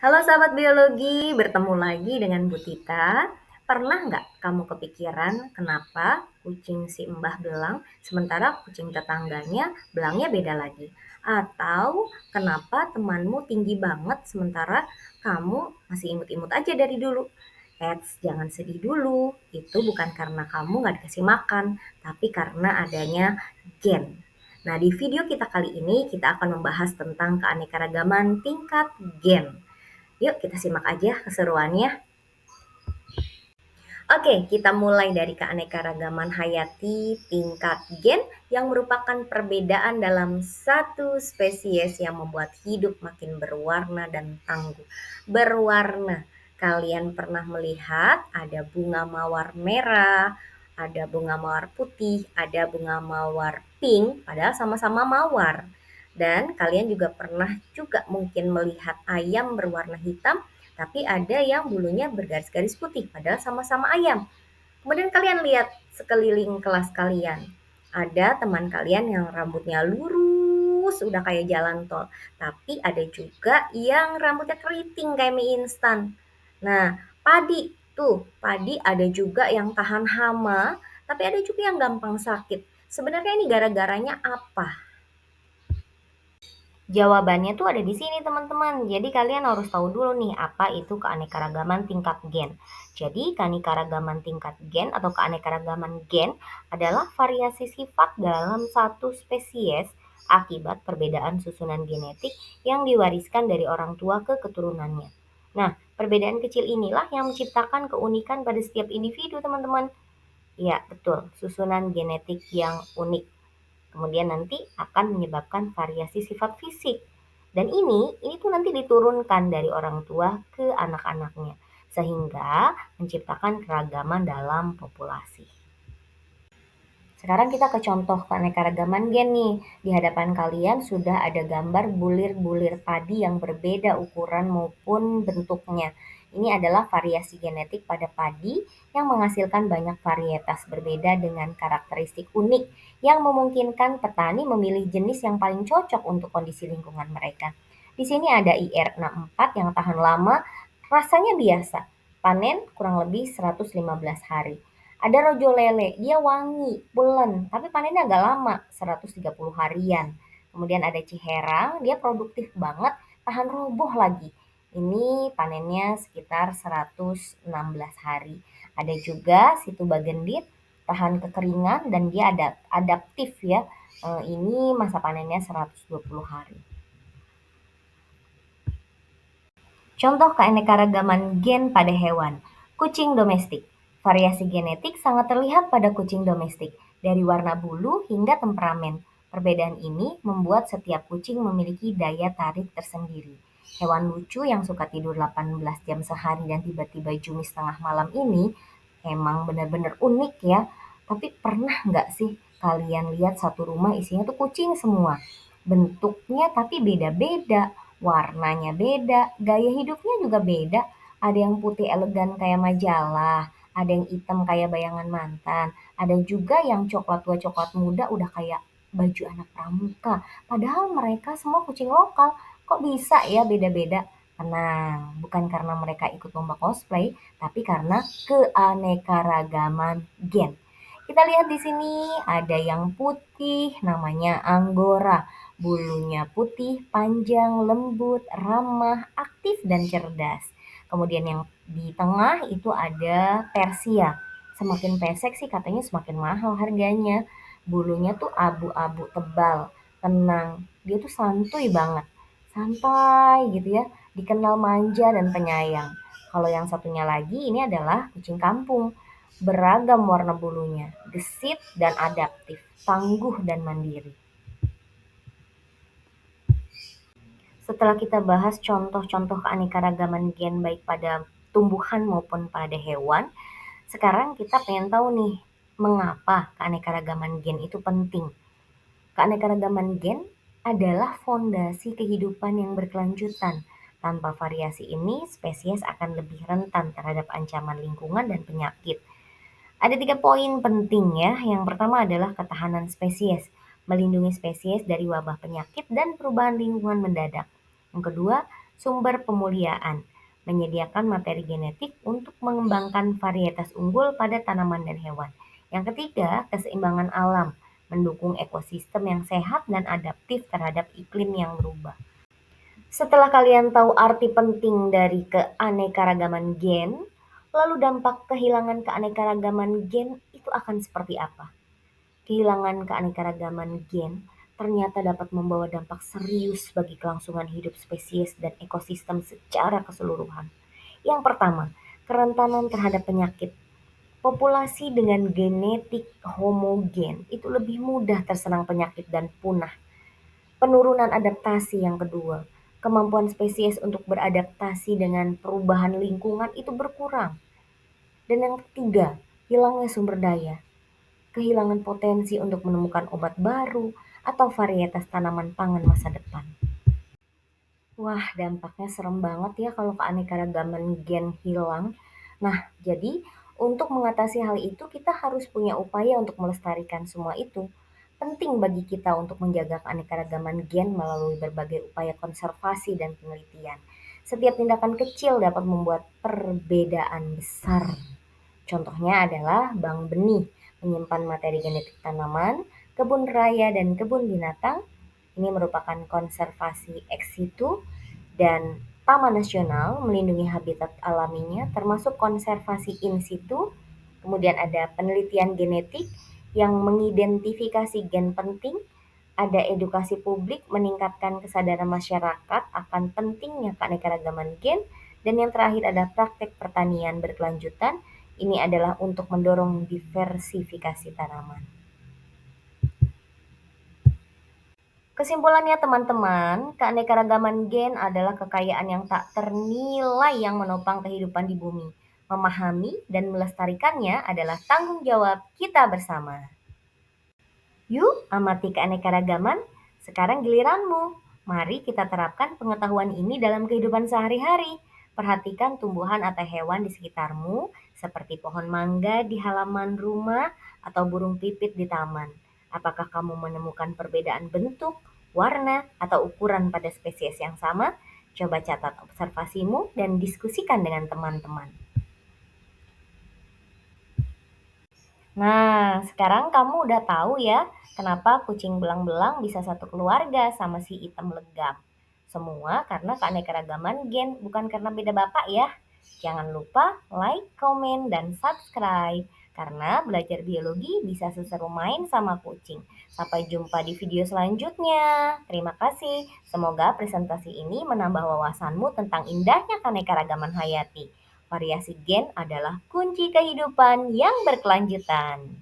Halo sahabat biologi, bertemu lagi dengan Bu Tita. Pernah nggak kamu kepikiran kenapa kucing si Mbah belang, sementara kucing tetangganya belangnya beda lagi? Atau kenapa temanmu tinggi banget sementara kamu masih imut-imut aja dari dulu? Eits, jangan sedih dulu. Itu bukan karena kamu nggak dikasih makan, tapi karena adanya gen. Nah, di video kita kali ini kita akan membahas tentang keanekaragaman tingkat gen. Yuk kita simak aja keseruannya. Oke, kita mulai dari keanekaragaman hayati tingkat gen yang merupakan perbedaan dalam satu spesies yang membuat hidup makin berwarna dan tangguh. Berwarna. Kalian pernah melihat ada bunga mawar merah, ada bunga mawar putih, ada bunga mawar pink, padahal sama-sama mawar. Dan kalian juga pernah juga mungkin melihat ayam berwarna hitam tapi ada yang bulunya bergaris-garis putih, padahal sama-sama ayam. Kemudian kalian lihat sekeliling kelas kalian. Ada teman kalian yang rambutnya lurus, udah kayak jalan tol. Tapi ada juga yang rambutnya keriting kayak mie instan. Nah, padi tuh, padi ada juga yang tahan hama, tapi ada juga yang gampang sakit. Sebenarnya ini gara-garanya apa? Jawabannya tuh ada di sini teman-teman. Jadi kalian harus tahu dulu nih apa itu keanekaragaman tingkat gen. Jadi keanekaragaman tingkat gen atau keanekaragaman gen adalah variasi sifat dalam satu spesies akibat perbedaan susunan genetik yang diwariskan dari orang tua ke keturunannya. Nah, perbedaan kecil inilah yang menciptakan keunikan pada setiap individu, teman-teman. Ya, betul, susunan genetik yang unik. Kemudian nanti akan menyebabkan variasi sifat fisik. Dan ini tuh nanti diturunkan dari orang tua ke anak-anaknya. Sehingga menciptakan keragaman dalam populasi. Sekarang kita ke contoh keanekaragaman gen nih. Di hadapan kalian sudah ada gambar bulir-bulir padi yang berbeda ukuran maupun bentuknya. Ini adalah variasi genetik pada padi yang menghasilkan banyak varietas berbeda dengan karakteristik unik yang memungkinkan petani memilih jenis yang paling cocok untuk kondisi lingkungan mereka. Di sini ada IR64 yang tahan lama, rasanya biasa. Panen kurang lebih 115 hari. Ada rojo lele, dia wangi, pulen, tapi panennya agak lama, 130 harian. Kemudian ada ciherang, dia produktif banget, tahan roboh lagi. Ini panennya sekitar 116 hari. Ada juga situ bagendit, tahan kekeringan dan dia adaptif ya. Ini masa panennya 120 hari. Contoh keanekaragaman gen pada hewan. Kucing domestik. Variasi genetik sangat terlihat pada kucing domestik, dari warna bulu hingga temperamen. Perbedaan ini membuat setiap kucing memiliki daya tarik tersendiri. Hewan lucu yang suka tidur 18 jam sehari dan tiba-tiba jumis tengah malam ini emang benar-benar unik ya. Tapi pernah nggak sih kalian lihat satu rumah isinya tuh kucing semua? Bentuknya tapi beda-beda, warnanya beda, gaya hidupnya juga beda. Ada yang putih elegan kayak majalah, ada yang hitam kayak bayangan mantan, ada juga yang coklat tua coklat muda udah kayak baju anak pramuka. Padahal mereka semua kucing lokal. Kok bisa ya beda-beda? Tenang, bukan karena mereka ikut lomba cosplay, tapi karena keanekaragaman gen. Kita lihat di sini ada yang putih namanya Anggora. Bulunya putih, panjang, lembut, ramah, aktif, dan cerdas. Kemudian yang di tengah itu ada Persia. Semakin pesek sih katanya semakin mahal harganya. Bulunya tuh abu-abu tebal, tenang. Dia tuh santuy banget. Santai gitu ya, dikenal manja dan penyayang. Kalau yang satunya lagi ini adalah kucing kampung. Beragam warna bulunya, gesit dan adaptif, tangguh dan mandiri. Setelah kita bahas contoh-contoh keanekaragaman gen baik pada tumbuhan maupun pada hewan, sekarang kita pengen tahu nih, mengapa keanekaragaman gen itu penting? Keanekaragaman gen adalah fondasi kehidupan yang berkelanjutan. Tanpa variasi ini, spesies akan lebih rentan terhadap ancaman lingkungan dan penyakit. Ada 3 poin penting ya. Yang pertama adalah ketahanan spesies, melindungi spesies dari wabah penyakit dan perubahan lingkungan mendadak. Yang kedua, sumber pemuliaan, menyediakan materi genetik untuk mengembangkan varietas unggul pada tanaman dan hewan. Yang ketiga, keseimbangan alam, mendukung ekosistem yang sehat dan adaptif terhadap iklim yang berubah. Setelah kalian tahu arti penting dari keanekaragaman gen, lalu dampak kehilangan keanekaragaman gen itu akan seperti apa? Kehilangan keanekaragaman gen ternyata dapat membawa dampak serius bagi kelangsungan hidup spesies dan ekosistem secara keseluruhan. Yang pertama, kerentanan terhadap penyakit. Populasi dengan genetik homogen itu lebih mudah terserang penyakit dan punah. Penurunan adaptasi yang kedua, kemampuan spesies untuk beradaptasi dengan perubahan lingkungan itu berkurang. Dan yang ketiga, hilangnya sumber daya, kehilangan potensi untuk menemukan obat baru atau varietas tanaman pangan masa depan. Wah, dampaknya serem banget ya kalau keanekaragaman gen hilang. Nah, jadi untuk mengatasi hal itu kita harus punya upaya untuk melestarikan semua itu. Penting bagi kita untuk menjaga keanekaragaman gen melalui berbagai upaya konservasi dan penelitian. Setiap tindakan kecil dapat membuat perbedaan besar. Contohnya adalah bank benih, menyimpan materi genetik tanaman, kebun raya dan kebun binatang. Ini merupakan konservasi ex situ dan Taman Nasional melindungi habitat alaminya termasuk konservasi in situ. Kemudian ada penelitian genetik yang mengidentifikasi gen penting, ada edukasi publik meningkatkan kesadaran masyarakat akan pentingnya keanekaragaman gen, dan yang terakhir ada praktek pertanian berkelanjutan. Ini adalah untuk mendorong diversifikasi tanaman. Kesimpulannya teman-teman, keanekaragaman gen adalah kekayaan yang tak ternilai yang menopang kehidupan di bumi. Memahami dan melestarikannya adalah tanggung jawab kita bersama. Yuk, amati keanekaragaman. Sekarang giliranmu. Mari kita terapkan pengetahuan ini dalam kehidupan sehari-hari. Perhatikan tumbuhan atau hewan di sekitarmu, seperti pohon mangga di halaman rumah atau burung pipit di taman. Apakah kamu menemukan perbedaan bentuk, warna, atau ukuran pada spesies yang sama? Coba catat observasimu dan diskusikan dengan teman-teman. Nah, sekarang kamu udah tahu ya, kenapa kucing belang-belang bisa satu keluarga sama si item legam. Semua karena keanekaragaman gen, bukan karena beda bapak ya. Jangan lupa like, komen, dan subscribe. Karena belajar biologi bisa seseru main sama kucing. Sampai jumpa di video selanjutnya. Terima kasih. Semoga presentasi ini menambah wawasanmu tentang indahnya keanekaragaman hayati. Variasi gen adalah kunci kehidupan yang berkelanjutan.